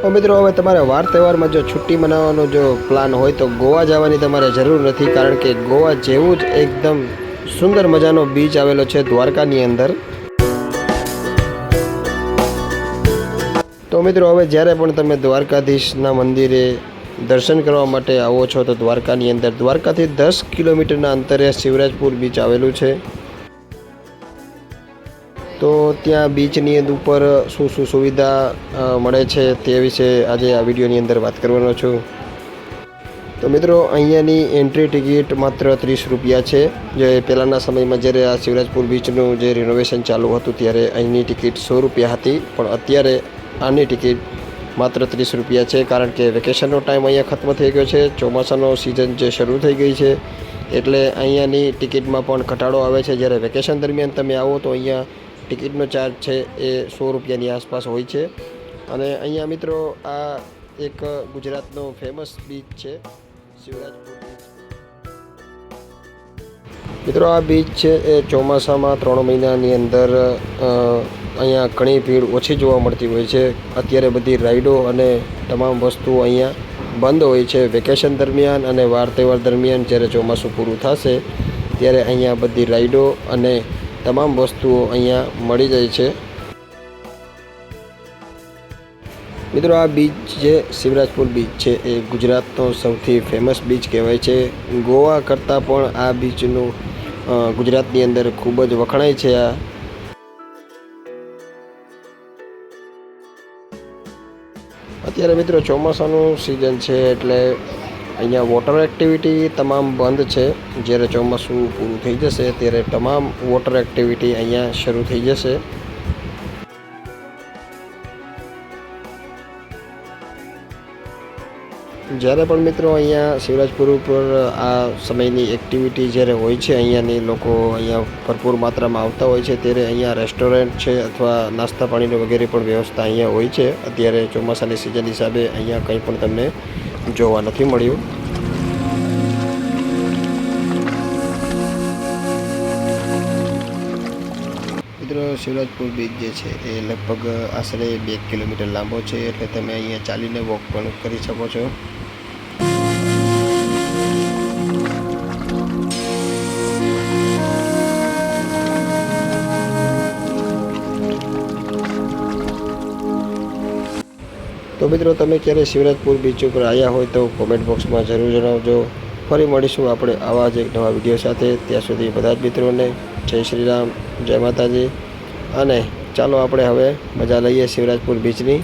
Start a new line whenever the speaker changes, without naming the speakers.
મિત્રો હવે તમારે વાર તહેવારમાં જો છુટ્ટી મનાવવાનો જો પ્લાન હોય તો ગોવા જવાની તમારે જરૂર નથી, કારણ કે ગોવા જેવું જ એકદમ સુંદર મજાનો બીચ આવેલો છે દ્વારકાની અંદર. તો મિત્રો હવે જ્યારે પણ તમે દ્વારકાધીશના મંદિરે દર્શન કરવા માટે આવો છો તો દ્વારકાની અંદર દ્વારકાથી 10 કિલોમીટરના અંતરે શિવરાજપુર બીચ આવેલું છે. તો ત્યાં બીચની ઉપર શું શું સુવિધા મળે છે તે વિશે આજે આ વિડીયોની અંદર વાત કરવાનો છું. તો મિત્રો અહીંયાની એન્ટ્રી ટિકિટ માત્ર 30 રૂપિયા છે. જે પહેલાંના સમયમાં જ્યારે આ શિવરાજપુર બીચનું જે રિનોવેશન ચાલુ હતું ત્યારે અહીંની ટિકિટ 100 રૂપિયા હતી, પણ અત્યારે આની ટિકિટ માત્ર 30 રૂપિયા છે, કારણ કે વેકેશનનો ટાઈમ અહીંયા ખતમ થઈ ગયો છે. ચોમાસાનો સિઝન જે શરૂ થઈ ગઈ છે એટલે અહીંયાની ટિકિટમાં પણ ઘટાડો આવે છે. જ્યારે વેકેશન દરમિયાન તમે આવો તો અહીંયા ટિકિટનો ચાર્જ છે એ 100 રૂપિયાની આસપાસ હોય છે. અને અહીંયા મિત્રો આ એક ગુજરાતનો ફેમસ બીચ છે શિવરાજપુર બીચ. મિત્રો આ બીચ છે એ ચોમાસામાં 3 મહિનાની અંદર અહીંયા ઘણી ભીડ ઓછી જોવા મળતી હોય છે. અત્યારે બધી રાઈડો અને તમામ વસ્તુઓ અહીંયા બંધ હોય છે વેકેશન દરમિયાન અને વાર તહેવાર દરમિયાન. જ્યારે ચોમાસું પૂરું થશે ત્યારે અહીંયા બધી રાઈડો અને તમામ વસ્તુઓ અહીંયા મળી જાય છે. મિત્રો આ બીચ જે શિવરાજપુર બીચ છે એ ગુજરાતનો સૌથી ફેમસ બીચ કહેવાય છે. ગોવા કરતાં પણ આ બીચનું ગુજરાતની અંદર ખૂબ જ વખણાય છે. અત્યારે મિત્રો ચોમાસાનું સિઝન છે એટલે અહીંયા વોટર એક્ટિવિટી તમામ બંધ છે. જ્યારે ચોમાસું પૂરું થઈ જશે ત્યારે તમામ વોટર એક્ટિવિટી અહીંયા શરૂ થઈ જશે. જ્યારે પણ મિત્રો અહીંયા શિવરાજપુર ઉપર આ સમયની એક્ટિવિટી જ્યારે હોય છે, અહીંયાની લોકો અહીંયા ભરપૂર માત્રામાં આવતા હોય છે, ત્યારે અહીંયા રેસ્ટોરન્ટ છે અથવા નાસ્તા પાણીનો વગેરે પણ વ્યવસ્થા અહીંયા હોય છે. અત્યારે ચોમાસાની સિઝન હિસાબે અહીંયા કંઈ પણ તમને જોવા નથી મળ્યું. મિત્રો શિવરાજપુર બીચ જે છે એ લગભગ આશરે 2 કિલોમીટર લાંબો છે, એટલે તમે અહીંયા ચાલીને વોક પણ કરી શકો છો. તો મિત્રો તમે ક્યારે શિવરાજપુર બીચ ઉપર આવ્યા હોય તો કોમેન્ટ બોક્સમાં જરૂર જણાવજો. ફરી મળીશું આપણે આવા જ એક નવા વિડીયો સાથે. ત્યાં સુધી બધા જ મિત્રોને જય શ્રી રામ, જય માતાજી. અને ચાલો આપણે હવે મજા લઈએ શિવરાજપુર બીચની.